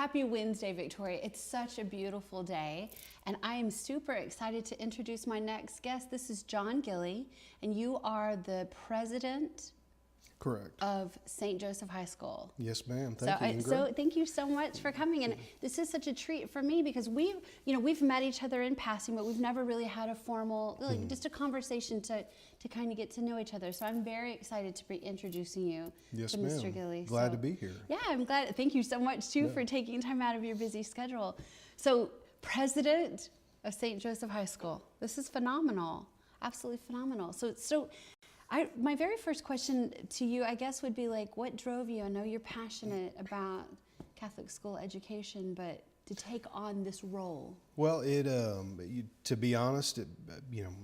Happy Wednesday, Victoria. It's such a beautiful day, and I am super excited to introduce my next guest. This is John Gilley, and you are the president Correct. of St. Joesph High School. Yes, ma'am. Thank you, Ingrid. So thank you so much for coming. And this is such a treat for me because we've met each other in passing, but we've never really had a formal, just a conversation to kind of get to know each other. So I'm very excited to be introducing you to Mr. Gilley. Glad to be here. Yeah, I'm glad. Thank you so much too for taking time out of your busy schedule. So, president of St. Joesph High School. This is phenomenal. Absolutely phenomenal. My very first question to you, I guess, would be like, what drove you? I know you're passionate about Catholic school education, but to take on this role. Well, to be honest,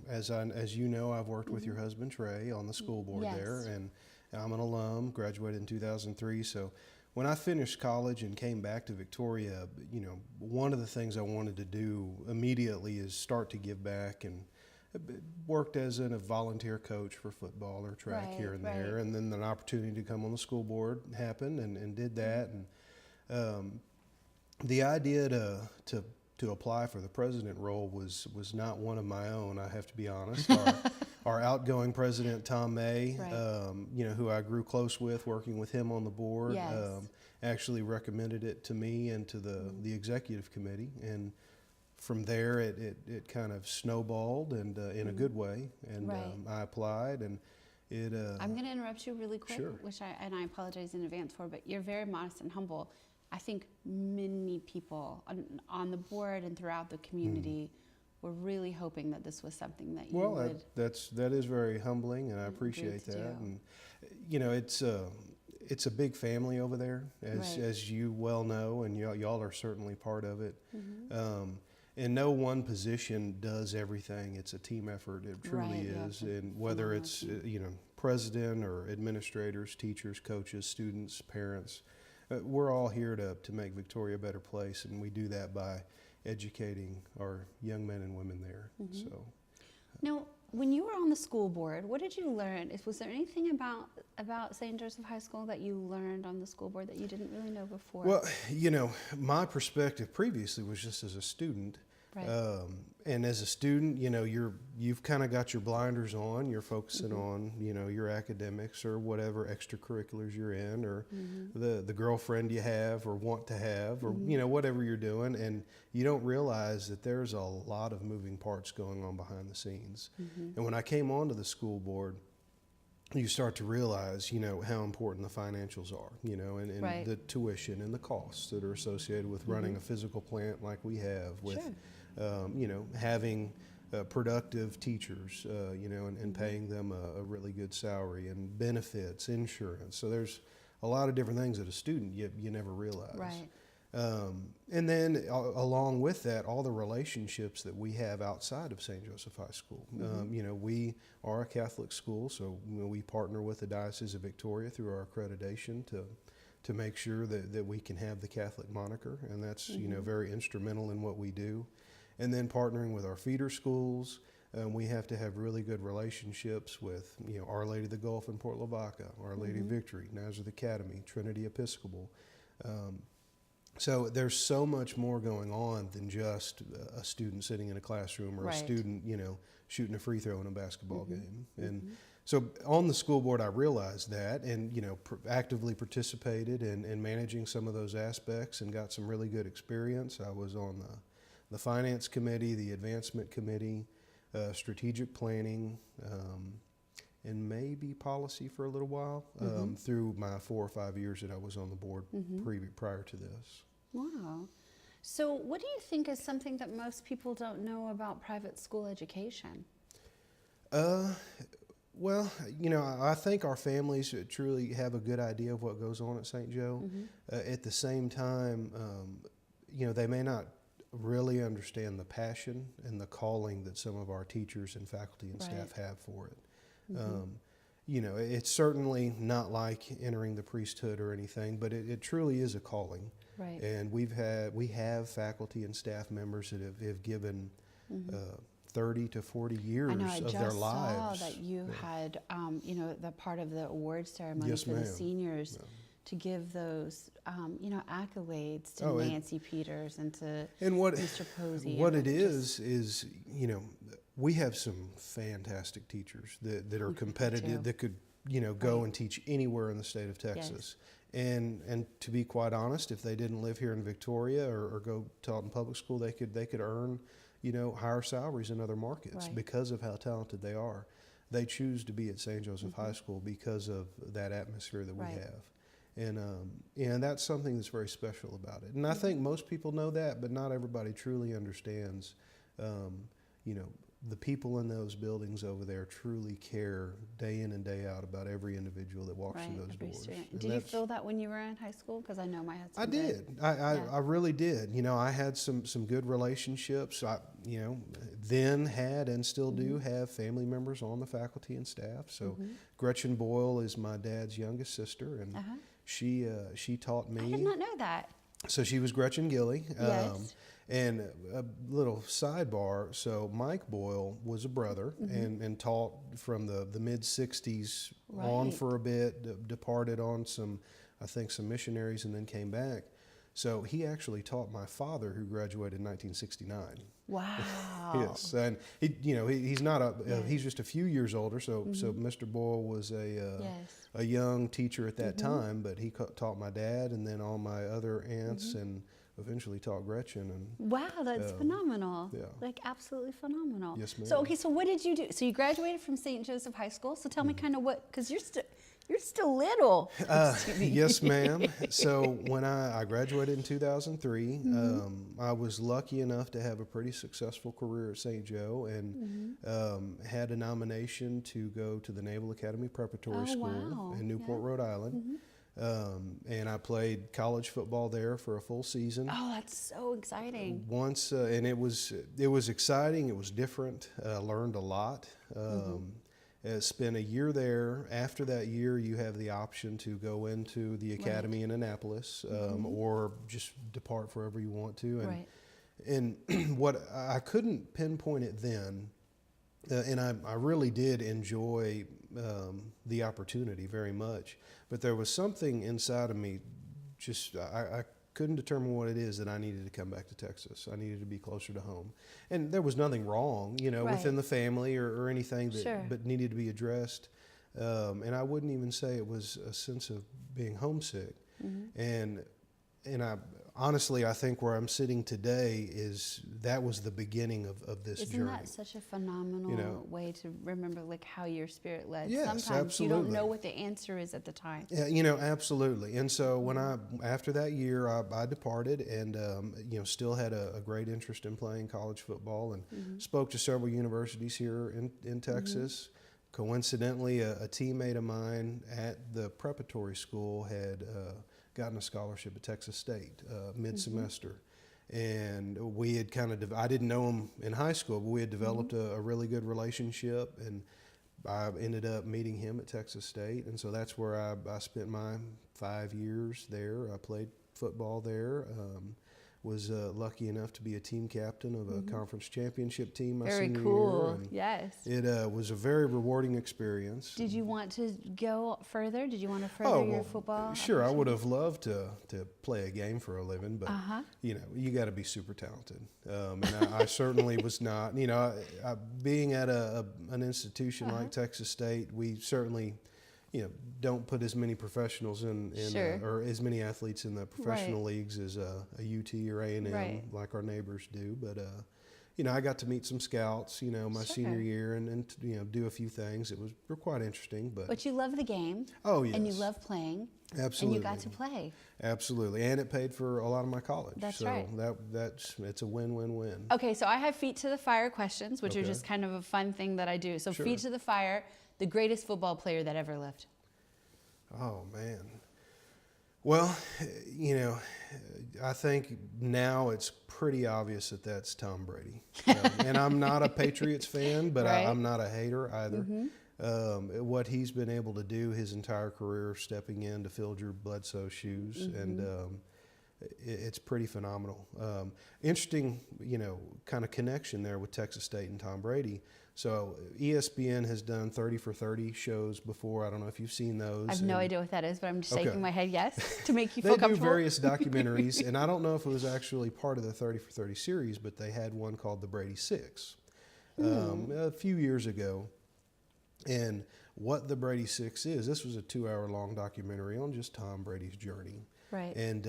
as you know, I've worked with your husband Trey on the school board there, and I'm an alum. Graduated in 2003. So when I finished college and came back to Victoria, one of the things I wanted to do immediately is start to give back, and worked as a volunteer coach for football or track here and there, and then an opportunity to come on the school board happened, and did that. And the idea to apply for the president role was not one of my own, I have to be honest. Our outgoing president, Tom May, who I grew close with, working with him on the board, actually recommended it to me and to the executive committee. And from there, it kind of snowballed, and in a good way. And I applied, and it. I'm going to interrupt you really quick, Sure. and I apologize in advance for, but you're very modest and humble. I think many people on the board and throughout the community were really hoping that this was something that you would. Well, that is very humbling, and I appreciate that. And it's a big family over there, as you well know, and y'all are certainly part of it. And no one position does everything. It's a team effort. It truly is. And whether it's president or administrators, teachers, coaches, students, parents, we're all here to make Victoria a better place, and we do that by educating our young men and women there. So now, when you were on the school board, what did you learn? Was there anything about St. Joesph High School that you learned on the school board that you didn't really know before? Well, my perspective previously was just as a student. And as a student, you've kind of got your blinders on. You're focusing on, your academics or whatever extracurriculars you're in, or the girlfriend you have or want to have, or whatever you're doing, and you don't realize that there's a lot of moving parts going on behind the scenes. And when I came onto the school board, you start to realize, how important the financials are, and the tuition and the costs that are associated with running a physical plant like we have, with having productive teachers, and paying them a really good salary, and benefits, insurance. So there's a lot of different things that a student you never realize. And then along with that, all the relationships that we have outside of St. Joesph High School. We are a Catholic school, so we partner with the Diocese of Victoria through our accreditation to make sure that we can have the Catholic moniker, and that's very instrumental in what we do. And then partnering with our feeder schools, we have to have really good relationships with Our Lady of the Gulf in Port Lavaca, Our Lady of Victory, Nazareth Academy, Trinity Episcopal. So there's so much more going on than just a student sitting in a classroom, or a student, shooting a free throw in a basketball game. And so on the school board, I realized that, and actively participated in managing some of those aspects, and got some really good experience. I was on the finance committee, the advancement committee, strategic planning, and maybe policy for a little while, through my 4 or 5 years that I was on the board prior to this. Wow. So what do you think is something that most people don't know about private school education? Well, I think our families truly have a good idea of what goes on at St. Joe. At the same time, they may not really understand the passion and the calling that some of our teachers and faculty and staff have for it. It's certainly not like entering the priesthood or anything, but it truly is a calling. And we have faculty and staff members that have given 30 to 40 years of their lives. I saw that you had, the part of the award ceremony for the seniors to give those, accolades to Oh, Nancy Peters and to and what Mr. Posey. what and it is we have some fantastic teachers that are competitive, that could go and teach anywhere in the state of Texas. And to be quite honest, if they didn't live here in Victoria or go taught in public school, they could earn higher salaries in other markets because of how talented they are. They choose to be at St. Joesph High School because of that atmosphere that we have. And that's something that's very special about it. And I think most people know that, but not everybody truly understands, the people in those buildings over there truly care day in and day out about every individual that walks through those doors. Did you feel that when you were in high school? Because I know my husband I did. I really did. I had some good relationships. I then had and still do have family members on the faculty and staff. So Gretchen Boyle is my dad's youngest sister, and she taught me. I did not know that. So she was Gretchen Gilley. Yes. And a little sidebar, so Mike Boyle was a brother and taught from the mid-'60s on for a bit, departed on some missionaries, and then came back. So he actually taught my father, who graduated in 1969. Wow. Yes, and he's not he's just a few years older. So Mr. Boyle was a young teacher at that time, but he taught my dad and then all my other aunts and eventually taught Gretchen. And wow, that's phenomenal. Yeah. Like absolutely phenomenal. Yes, ma'am. So what did you do? So you graduated from St. Joesph High School. So tell me kind of because you're still little. Yes, ma'am. So when I graduated in 2003, I was lucky enough to have a pretty successful career at St. Joe, and had a nomination to go to the Naval Academy Preparatory School in Newport, Rhode Island. And I played college football there for a full season. Oh, that's so exciting. Once, and it was exciting. It was different. Learned a lot. Spent a year there. After that year, you have the option to go into the academy in Annapolis, or just depart wherever you want to. And what I couldn't pinpoint it then, and I really did enjoy the opportunity very much. But there was something inside of me, I couldn't determine what it is, that I needed to come back to Texas. I needed to be closer to home. And there was nothing wrong, within the family or anything that but needed to be addressed. And I wouldn't even say it was a sense of being homesick. And I honestly, I think where I'm sitting today that was the beginning of this journey. Isn't that such a phenomenal way to remember how your spirit led? Yes, Sometimes absolutely. you don't know what the answer is at the time. Yeah, absolutely. And so when after that year, I departed, and still had a great interest in playing college football, and spoke to several universities here in Texas. Coincidentally, a teammate of mine at the preparatory school had gotten a scholarship at Texas State mid-semester. And we had I didn't know him in high school, but we had developed a really good relationship, and I ended up meeting him at Texas State. And so that's where I spent my 5 years there. I played football there. Was lucky enough to be a team captain of a conference championship team my senior year. And yes. It was a very rewarding experience. Did you want to go further? Did you want to further your football? Sure, I would have loved to play a game for a living, but you got to be super talented, and I certainly was not. Being at an institution like Texas State, we certainly don't put as many professionals in or as many athletes in the professional leagues as a UT or A&M like our neighbors do. But I got to meet some scouts, my senior year, and do a few things. It was quite interesting. But you love the game. Oh, yes. And you love playing. Absolutely. And you got to play. Absolutely. And it paid for a lot of my college. That's right. It's a win-win-win. Okay, so I have feet to the fire questions, which are just kind of a fun thing that I do. So feet to the fire, the greatest football player that ever lived. Oh, man. Well, I think now it's pretty obvious that that's Tom Brady. And I'm not a Patriots fan, but I'm not a hater either. What he's been able to do his entire career, stepping in to fill Drew Bledsoe's shoes, and it's pretty phenomenal. Interesting, kind of connection there with Texas State and Tom Brady. So ESPN has done 30 for 30 shows before. I don't know if you've seen those. I have no idea what that is, but I'm just shaking Okay. my head yes to make you They feel do comfortable. various documentaries, and I don't know if it was actually part of the 30 for 30 series, but they had one called The Brady Six a few years ago. And what The Brady Six is, this was a 2-hour-long documentary on just Tom Brady's journey. Right. And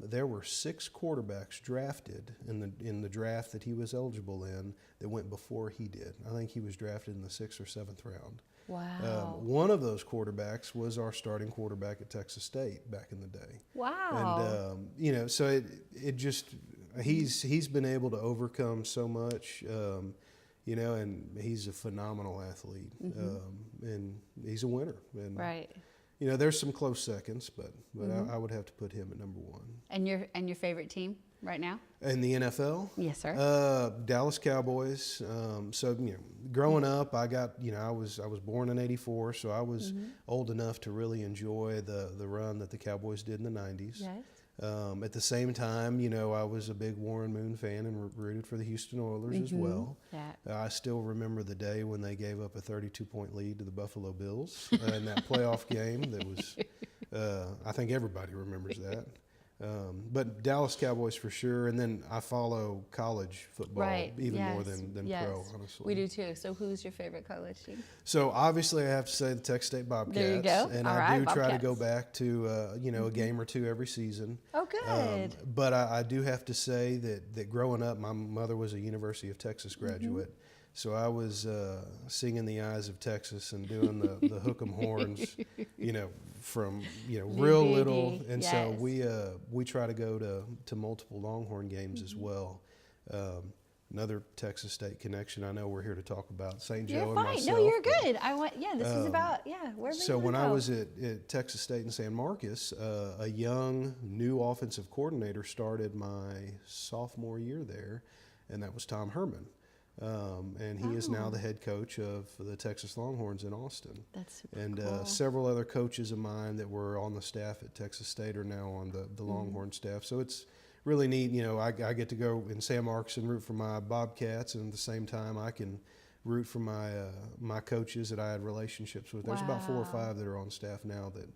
there were 6 quarterbacks drafted in the draft that he was eligible in that went before he did. I think he was drafted in the 6th or 7th round. Wow. One of those quarterbacks was our starting quarterback at Texas State back in the day. Wow. And so it just he's been able to overcome so much. And he's a phenomenal athlete, and he's a winner. And Right. There's some close seconds, but I would have to put him at number 1. And your favorite team right now? In the NFL? Yes, sir. Dallas Cowboys. Growing up, I was born in '84, so I was old enough to really enjoy the run that the Cowboys did in the '90s. Yes. At the same time, I was a big Warren Moon fan and rooted for the Houston Oilers as well. Yeah. I still remember the day when they gave up a 32-point lead to the Buffalo Bills in that playoff game. That was, I think everybody remembers that. But Dallas Cowboys for sure, and then I follow college football even more than pro, honestly. We do too. So who's your favorite college team? So obviously I have to say the Texas State Bobcats. There you go. And All I right, do try to Bobcats. go back to, a game or two every season. Oh, good. But I do have to say that growing up, my mother was a University of Texas graduate. So I was singing the eyes of Texas and doing the hook 'em horns, from real baby. little, and Yes. so we try to go to multiple Longhorn games as well. Another Texas State connection. I know we're here to talk about St. Joe You're and fine. myself. No, you're but- good. This is about, wherever So you when wanna I go. was at Texas State in San Marcos, a young new offensive coordinator started my sophomore year there, and that was Tom Herman. And he is now the head coach of the Texas Longhorns in Austin. That's super And cool. several other coaches of mine that were on the staff at Texas State are now on the Longhorn staff. So it's really neat. I get to go in San Marcos and root for my Bobcats, and at the same time I can root for my coaches that I had relationships with. There's about 4 or Wow. 5 that are on staff now that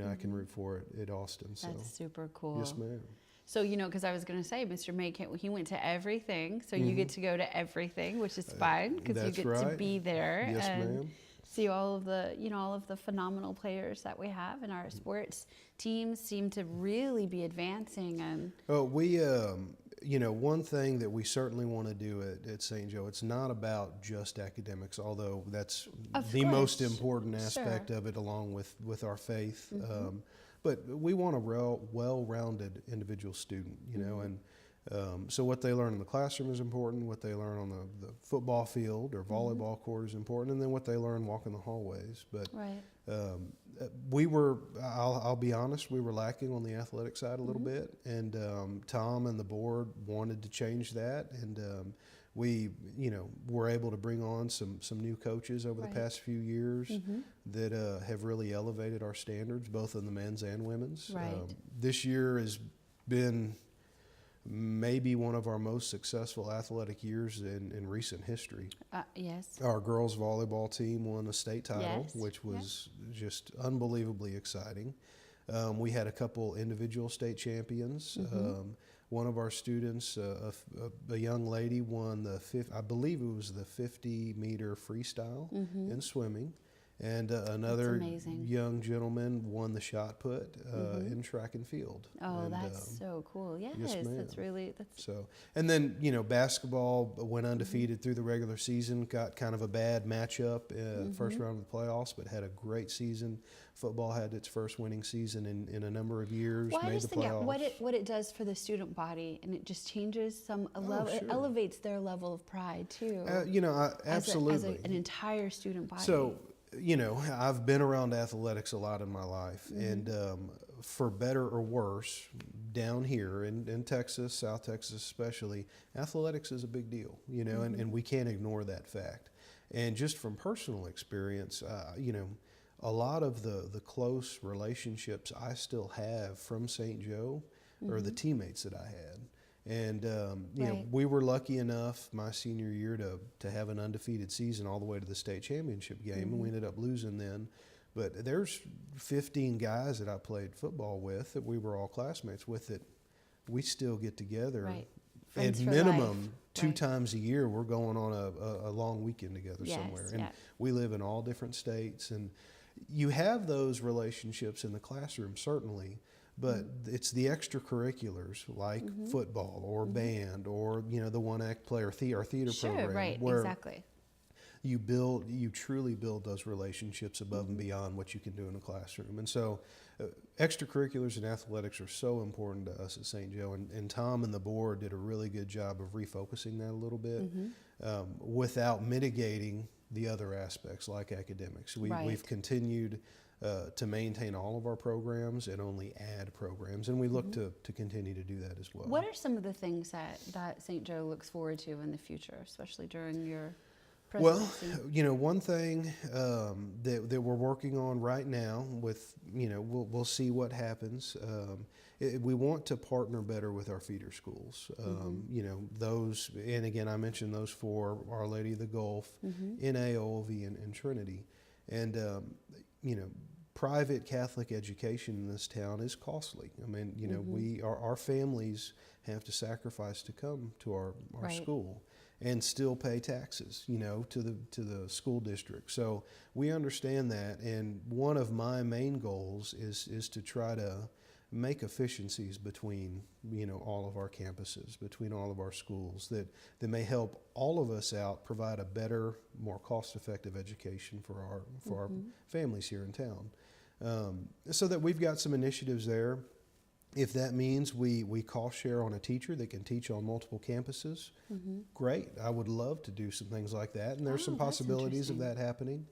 I can root for at Austin. So That's super cool. yes, ma'am. So, because I was going to say, Mr. May, he went to everything. So you get to go to everything, which is fine because you that's get to right. be there Yes, and ma'am. see all of the phenomenal players that we have, and our sports teams seem to really be advancing. And We, one thing that we certainly want to do at St. Joe, it's not about just academics, although that's Of the most course. important aspect Sure. of it, along with our faith. But we want a well-rounded individual student, and so what they learn in the classroom is important, what they learn on the football field or volleyball court is important, and then what they learn walking the hallways. But right. I'll be honest, we were lacking on the athletic side a little bit, and Tom and the board wanted to change that, and we were able to bring on some new coaches over the Right. past few years that have really elevated our standards, both in the men's and women's. Right. This year has been maybe one of our most successful athletic years in recent history. Yes. Our girls volleyball team won a state title, Yes, which was just unbelievably exciting. We had a couple individual state champions. One of our students, a young lady, won I believe it was the 50-meter freestyle in swimming. And another amazing. young gentleman won the shot put in track and field. Oh, And, that's so cool. Yes, ma'am. that's really, that's so, and then, basketball went undefeated through the regular season, got kind of a bad matchup first round of the playoffs, but had a great season. Football had its first winning season in a number of years, Well, I made just the think playoffs. what it does for the student body, and it just changes it sure. elevates their level of pride too. Absolutely. as an entire student body. So, I've been around athletics a lot in my life, and for better or worse, down here in Texas, South Texas especially, athletics is a big deal, and we can't ignore that fact. And just from personal experience, a lot of the close relationships I still have from St. Joe or the teammates that I had. And, you know, Right. we were lucky enough my senior year to have an undefeated season all the way to the state championship game, and we ended up losing then. But there's 15 guys that I played football with that we were all classmates with that we still get together. Right. At Friends for minimum, life. two Right. times a year, we're going on a long weekend together Yes, somewhere. And yeah. we live in all different states. And you have those relationships in the classroom, certainly, but it's the extracurriculars like football or band or, you know, the one act play or our theater Sure, program. right, Where exactly. you truly build those relationships above and beyond what you can do in a classroom. And so extracurriculars and athletics are so important to us at St. Joe, and Tom and the board did a really good job of refocusing that a little bit without mitigating the other aspects like academics. Right. We've continued to maintain all of our programs and only add programs, and we look to continue to do that as well. What are some of the things that St. Joe looks forward to in the future, especially during your Well, presidency? you know, one thing that we're working on right now with, you know, we'll see what happens. We want to partner better with our feeder schools. You know, those, and again, I mentioned those four: Our Lady of the Gulf, NA, OLV, and Trinity. And, you know, private Catholic education in this town is costly. I mean, you know, our families have to sacrifice to come to our Right. school and still pay taxes, you know, to the school district. So we understand that, and one of my main goals is to try to make efficiencies between, you know, all of our campuses, between all of our schools that may help all of us out, provide a better, more cost-effective education for our families here in town. So that we've got some initiatives there. If that means we cost share on a teacher that can teach on multiple campuses, great. I would love to do some things like that, and there's some that's possibilities of that happening.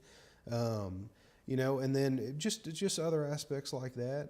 You know, and then just other aspects like that.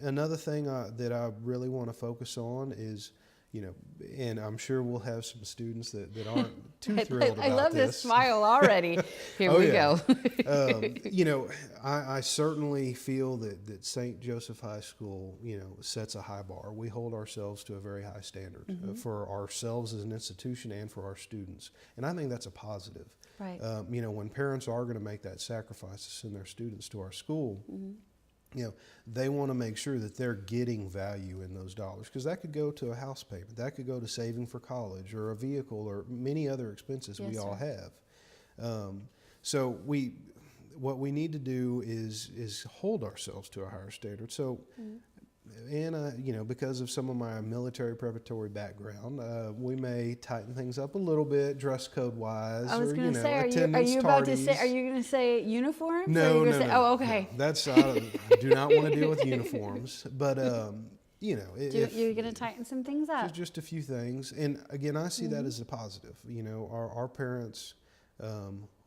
Another thing that I really want to focus on is, you know, and I'm sure we'll have some students that aren't too thrilled about this. I love this smile already. Here Oh, we yeah. go. You know, I certainly feel that St. Joesph High School, you know, sets a high bar. We hold ourselves to a very high standard for ourselves as an institution and for our students. And I think that's a positive. Right. You know, when parents are going to make that sacrifice to send their students to our school, you know, they want to make sure that they're getting value in those dollars, because that could go to a house payment, that could go to saving for college or a vehicle or many other expenses we all have. So what we need to do is hold ourselves to a higher standard. So, and you know, because of some of my military preparatory background, we may tighten things up a little bit, dress code wise. I was going to say, are attendance you about to say? tardies. Are you going to say uniforms? No, Or are you no, gonna no. say, oh, okay. No. That's I do not want to deal with uniforms, but you know, You're going to tighten some things up. just a few things, and again, I see that as a positive. You know, our parents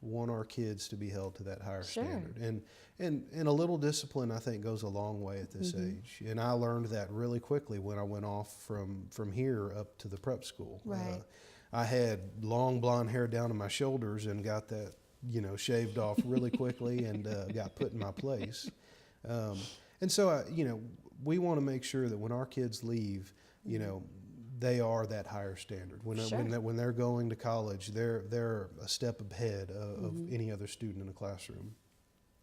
want our kids to be held to that higher standard, and a little discipline, I think, goes a long way at this age. And I learned that really quickly when I went off from here up to the prep school. Right. I had long blonde hair down to my shoulders and got that, you know, shaved off really quickly and got put in my place. And so, you know, we want to make sure that when our kids leave, you know, they are that higher standard. When they're going to college, they're a step ahead of any other student in the classroom.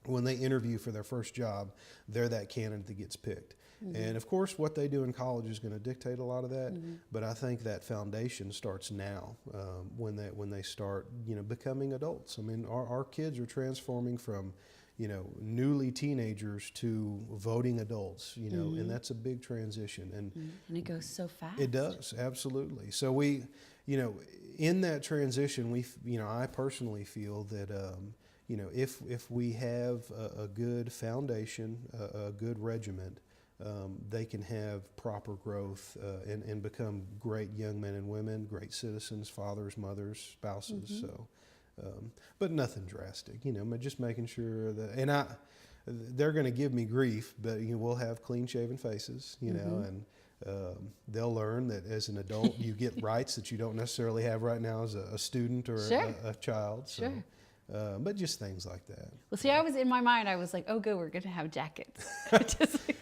When they interview for their first job, they're that candidate that gets picked. And of course, what they do in college is going to dictate a lot of that. But I think that foundation starts now when they start, you know, becoming adults. I mean, our kids are transforming from, you know, newly teenagers to voting adults, you know, and that's a big transition. And it goes so fast. It does, absolutely. So we, you know, in that transition, you know, I personally feel that, you know, if we have a good foundation, a good regiment, they can have proper growth and become great young men and women, great citizens, fathers, mothers, spouses. So. But nothing drastic, you know, just making sure that, and they're going to give me grief, but you know, we'll have clean shaven faces, you know, and they'll learn that as an adult, you get rights that you don't necessarily have right now as a student or a child. So, But just things like that. Well, see, I was in my mind, I was like, oh, good, we're going to have jackets.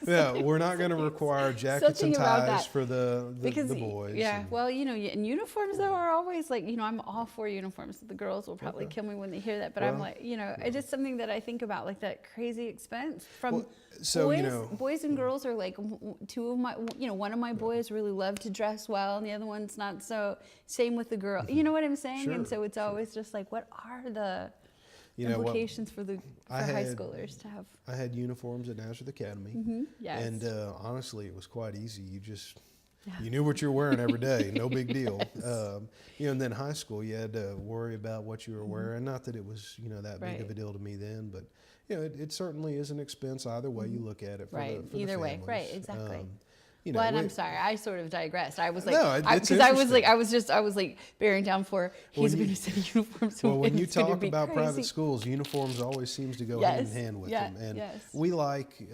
Yeah, we're not going to require jackets and ties for the boys. Yeah, well, and uniforms, though, are always like, I'm all for uniforms. The girls will probably kill me when they hear that, but I'm like, it's just something that I think about, like that crazy expense from boys and girls are like two of my, one of my boys really love to dress well and the other one's not so. Same with the girl. You know what I'm saying? Sure, and so it's always just like, what are the implications for high schoolers to have? I had uniforms at Nazareth Academy. Yes. And honestly, it was quite easy. You knew what you were wearing every day, no big deal. Yes. And then high school, you had to worry about what you were wearing. Not that it was, that big of a deal to me then, but it certainly is an expense either way you look at it. For the either way, families. right? Exactly. And I'm sorry, I sort of digressed. I was like, no, because I was like bearing down for he's going to say uniforms. Well, when you talk about private schools, uniforms always seems to go hand in hand with them, and we like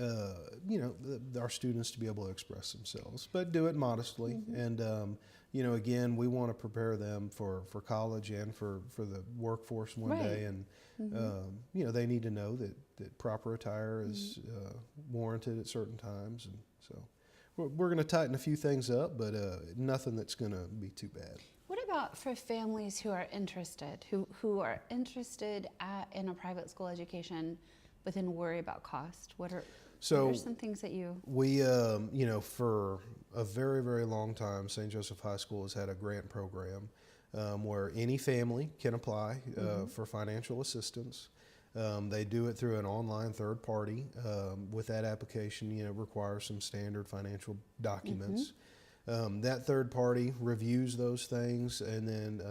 our students to be able to express themselves, but do it modestly. And again, we want to prepare them for college and for the workforce one day, and they need to know that proper attire is warranted at certain times, and so. We're going to tighten a few things up, but nothing that's going to be too bad. What about for families who are interested, who are interested in a private school education, but then worry about cost? What are some things that we for a very, very long time, St. Joesph High School has had a grant program where any family can apply for financial assistance. They do it through an online third party. With that application, requires some standard financial documents. That third party reviews those things and then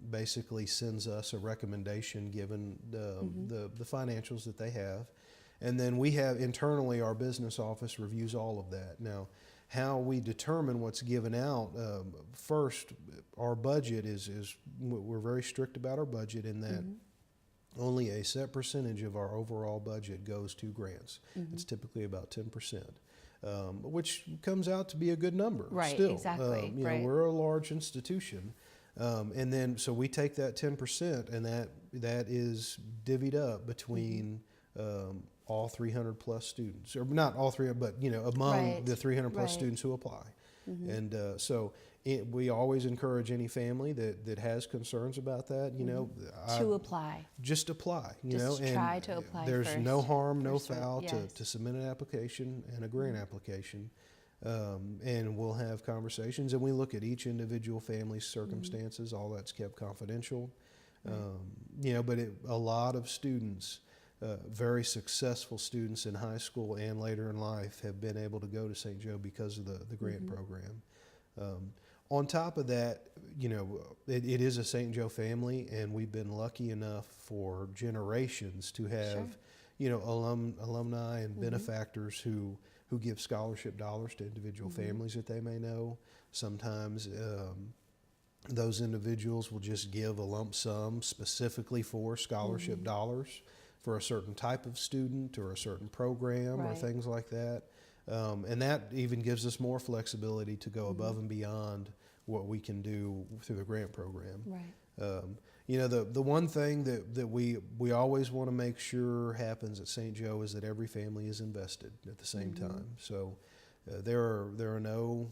basically sends us a recommendation given the financials that they have. And then we have internally, our business office reviews all of that. Now, how we determine what's given out, first, our budget is we're very strict about our budget in that only a set percentage of our overall budget goes to grants. It's typically about 10%, which comes out to be a good number. Right, still. exactly. We're a large institution. And then, so we take that 10% and that is divvied up between all 300 plus students, or not all 300, but among the 300 plus students who apply. And we always encourage any family that has concerns about that, to apply. Just apply, Just try to apply. There's first. no harm, no foul Yes. to submit an application and a grant application. And we'll have conversations and we look at each individual family's circumstances. All that's kept confidential. But a lot of students, very successful students in high school and later in life have been able to go to St. Joe because of the grant program. On top of that, it is a St. Joe family, and we've been lucky enough for generations to have, alumni and benefactors who give scholarship dollars to individual families that they may know. Sometimes those individuals will just give a lump sum specifically for scholarship dollars for a certain type of student or a certain program or things like that. And that even gives us more flexibility to go above and beyond what we can do through the grant program. Right. The one thing that we always want to make sure happens at St. Joe is that every family is invested at the same time. So there are no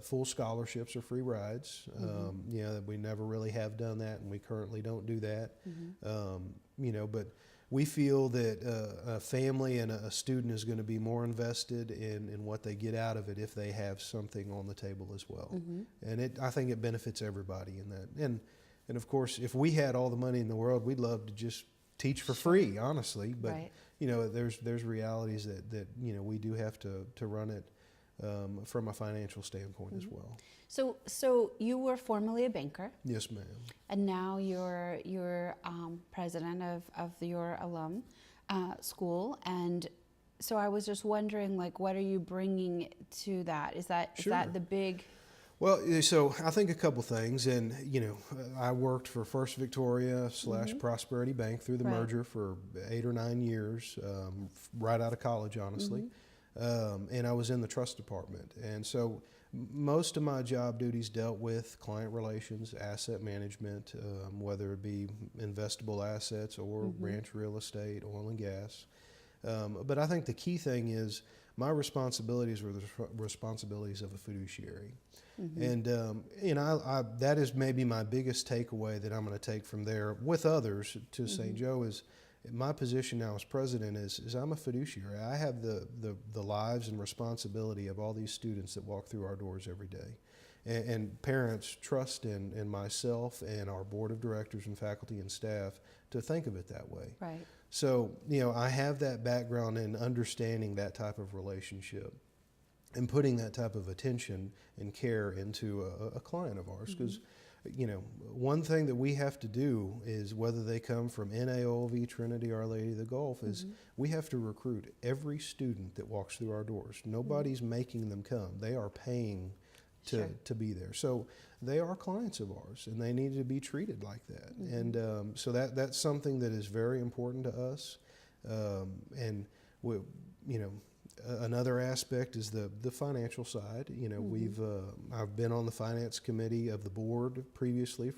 full scholarships or free rides. We never really have done that, and we currently don't do that. But we feel that a family and a student is going to be more invested in what they get out of it if they have something on the table as well. And I think it benefits everybody in that. And of course, if we had all the money in the world, we'd love to just teach for free, honestly. But there's realities that we do have to run it from a financial standpoint as well. So you were formerly a banker. Yes, ma'am. And now you're president of your alum school. And so I was just wondering, what are you bringing to that? Is that the big? Well, so I think a couple things, and I worked for First Victoria / Prosperity Bank through the merger for 8 or 9 years, right out of college, honestly. And I was in the trust department, and so Most of my job duties dealt with client relations, asset management, whether it be investable assets or ranch real estate, oil and gas. But I think the key thing is my responsibilities were the responsibilities of a fiduciary. And that is maybe my biggest takeaway that I'm going to take from there with others to St. Joe is my position now as president is I'm a fiduciary. I have the lives and responsibility of all these students that walk through our doors every day. And parents trust in myself and our board of directors and faculty and staff to think of it that way. Right. So, I have that background in understanding that type of relationship and putting that type of attention and care into a client of ours. Because, one thing that we have to do is, whether they come from NAOV, Trinity, Our Lady of the Gulf, is we have to recruit every student that walks through our doors. Nobody's making them come. They are paying to be there. So they are clients of ours, and they need to be treated like that. And so that's something that is very important to us. And we, another aspect is the financial side. I've been on the finance committee of the board previously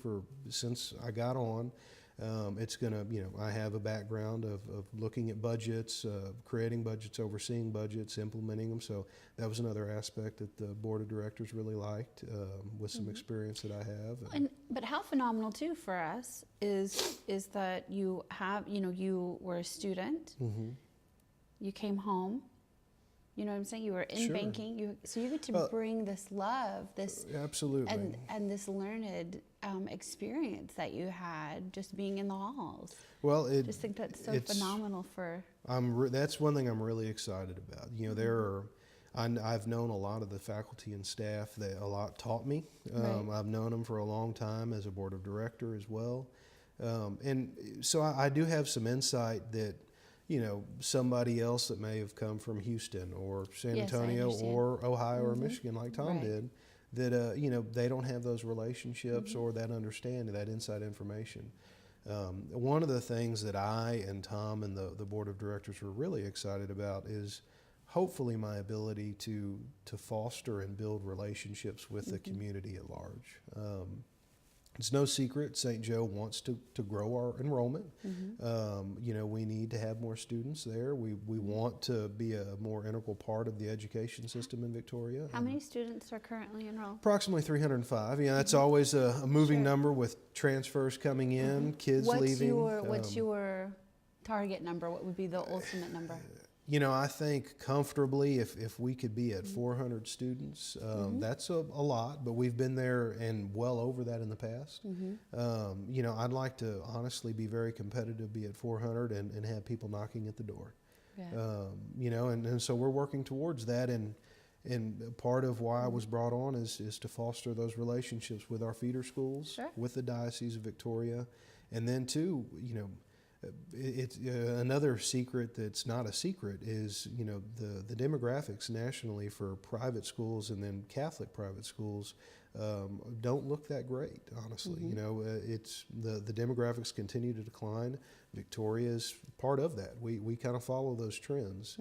since I got on. I have a background of looking at budgets, creating budgets, overseeing budgets, implementing them. So that was another aspect that the board of directors really liked, with some experience that I have. But how phenomenal too for us is that you have, you were a student, you came home, you know what I'm saying? You were in banking, so you get to bring this love, this absolutely, and this learned experience that you had just being in the halls. Well, I just think that's so phenomenal for. That's one thing I'm really excited about. I've known a lot of the faculty and staff that a lot taught me. I've known them for a long time as a board of director as well, and so I do have some insight that. Somebody else that may have come from Houston or San Antonio or Ohio or Michigan, like Tom did, that, they don't have those relationships or that understanding, that inside information. One of the things that I and Tom and the board of directors were really excited about is hopefully my ability to foster and build relationships with the community at large. It's no secret St. Joe wants to grow our enrollment. We need to have more students there. We want to be a more integral part of the education system in Victoria. How many students are currently enrolled? Approximately 305. That's always a moving number with transfers coming in, kids leaving. What's your target number? What would be the ultimate number? I think comfortably if we could be at 400 students, that's a lot, but we've been there and well over that in the past. I'd like to honestly be very competitive, be at 400 and have people knocking at the door. And so we're working towards that, and part of why I was brought on is to foster those relationships with our feeder schools, with the Diocese of Victoria, and then too, it's another secret that's not a secret is the demographics nationally for private schools and then Catholic private schools don't look that great, honestly. It's the demographics continue to decline. Victoria is part of that. We kind of follow those trends.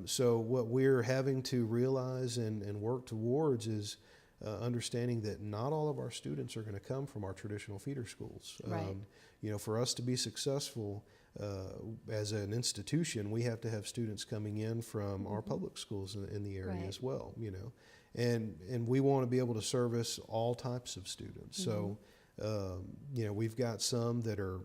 So what we're having to realize and work towards is understanding that not all of our students are going to come from our traditional feeder schools. For us to be successful as an institution, we have to have students coming in from our public schools in the area as well. And we want to be able to service all types of students. So we've got some that are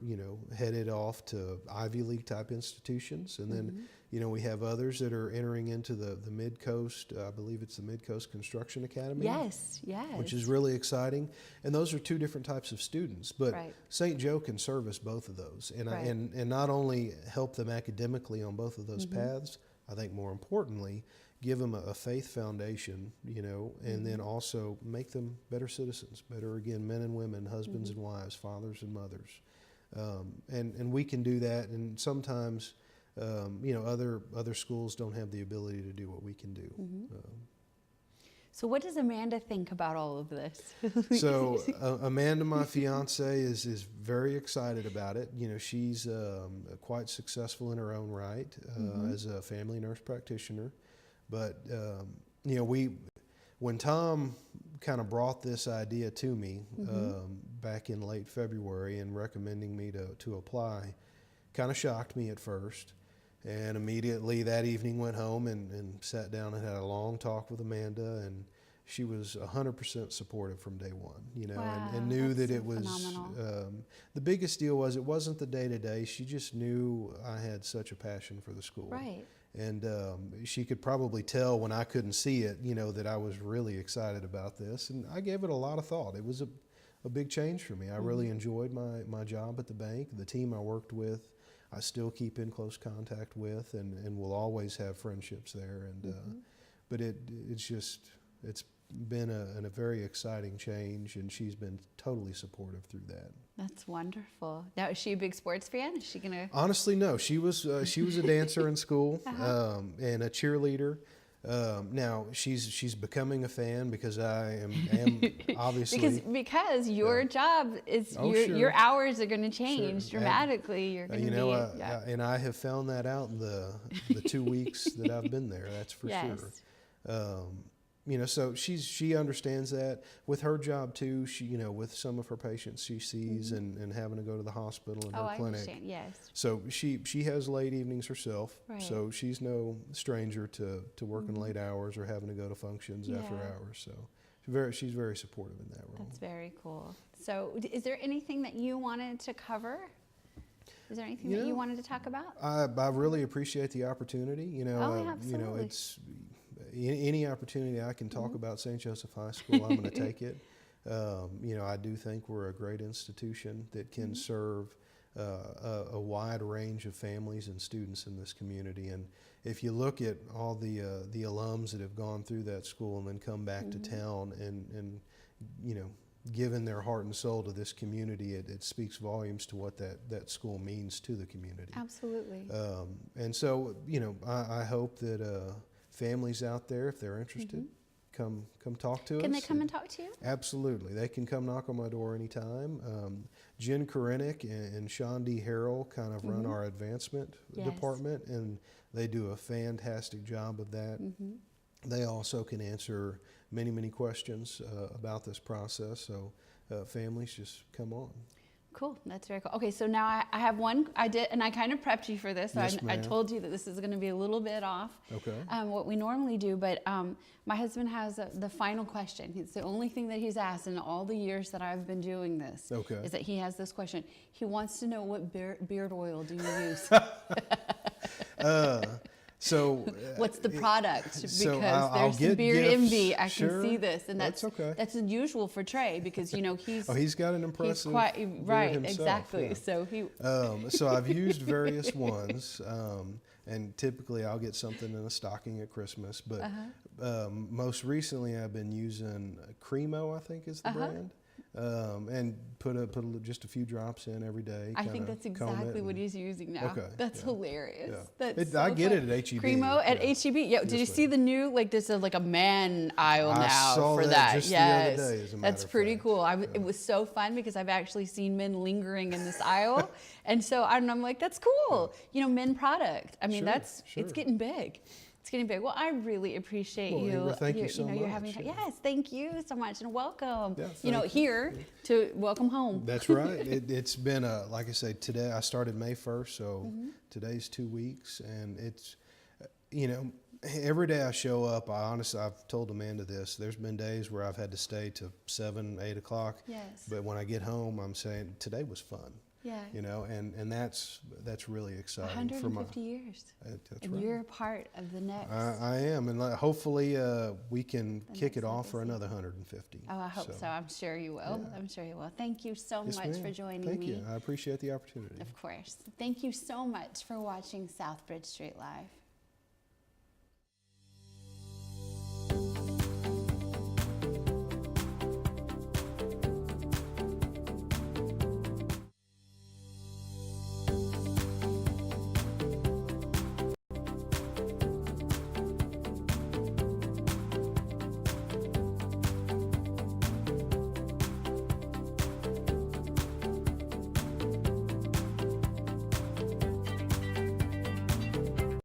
headed off to Ivy League type institutions, and then we have others that are entering into the Mid-Coast, I believe it's the Mid-Coast Construction Academy. Yes. Which is really exciting. And those are two different types of students. But St. Joe can service both of those. And, and not only help them academically on both of those paths, I think more importantly, give them a faith foundation, and then also make them better citizens, better, again, men and women, husbands and wives, fathers and mothers. And we can do that. And sometimes other schools don't have the ability to do what we can do. So what does Amanda think about all of this? So Amanda, my fiance, is very excited about it. She's quite successful in her own right as a family nurse practitioner. But when Tom kind of brought this idea to me back in late February and recommending me to apply, kind of shocked me at first. And immediately that evening went home and sat down and had a long talk with Amanda, and she was 100% supportive from day one, you know, Wow, and knew that's that so it was, phenomenal. the biggest deal was it wasn't the day-to-day. She just knew I had such a passion for the school. Right. And she could probably tell when I couldn't see it, you know, that I was really excited about this. And I gave it a lot of thought. It was a big change for me. I really enjoyed my job at the bank. The team I worked with, I still keep in close contact with, and will always have friendships there. And but it's been a very exciting change, and she's been totally supportive through that. That's wonderful. Now, is she a big sports fan? Is she gonna? Honestly, no. She was a dancer in school and a cheerleader. Now she's becoming a fan because I am obviously because your job is your hours are going to change dramatically. You're going to you know, be and I have found that out in the 2 weeks that I've been there. That's for sure. You know, so she understands that. With her job too, she, you know, with some of her patients she sees and having to go to the hospital and her I clinic. understand. Yes. So she has late evenings herself. Right. So she's no stranger to working late hours or having to go to functions after hours. So she's very supportive in that role. That's very cool. So is there anything that you wanted to cover? Is there anything that you wanted to talk about? I really appreciate the opportunity. You know, absolutely. you know, it's any opportunity I can talk about St. Joesph High School, I'm going to take it. You know, I do think we're a great institution that can serve a wide range of families and students in this community. And if you look at all the alums that have gone through that school and then come back to town and you know, given their heart and soul to this community, it speaks volumes to what that school means to the community. Absolutely. And so, you know, I hope that families out there, if they're interested, come talk to us. Can they come and talk to you? Absolutely. They can come knock on my door anytime. Jen Korenick and Sean D. Harrell kind of run our advancement department, and they do a fantastic job of that. They also can answer many questions about this process, so families, just come on. Cool, that's very cool. Okay, so now I have one, I did, and I kind of prepped you for this. So Yes, I ma'am. told you that this is going to be a little bit off what we normally do, but my husband has the final question. It's the only thing that he's asked in all the years that I've been doing this, is that he has this question. He wants to know, what beard oil do you use? So what's the product? Because so there's some beard gifts. envy. I Sure. can see this, and that's okay. That's unusual for Trey because you know he's got an impressive beard right, himself, exactly. yeah. So he so I've used various ones, and typically I'll get something in a stocking at Christmas. But most recently I've been using Cremo, I think is the brand. And put just a few drops in every day. I think that's exactly what he's using now. Okay, That's hilarious. Yeah. That's I so get fun. it at HEB. Cremo at HEB. Yeah. Did you see the new, like, there's like a man aisle now saw for that that? just the Yes. other day, as a matter That's of pretty fact. cool. It was so fun because I've actually seen men lingering in this aisle, and so I'm like, that's cool. You know, men product. I mean, it's getting big. It's getting big. Well, I really appreciate you. Well, thank you so You're much. having, yes, thank you so much, and welcome. Yeah, you know, thank you. here to welcome home. That's right. It's been like I say, today I started May 1st, so today's 2 weeks, and it's, you know, every day I show up, I've told Amanda this, there's been days where I've had to stay to 7, 8 o'clock. Yes. But when I get home, I'm saying today was fun. Yeah. You know, and that's really exciting. 150 years. That's And right. you're a part of the next. I am, and hopefully we can kick it off for another 150. Oh, I hope so. I'm sure you will. Yeah. I'm sure you will. Thank you so Yes, much ma'am. for joining Thank me. you. I appreciate the opportunity. Of course. Thank you so much for watching Southbridge Street Live.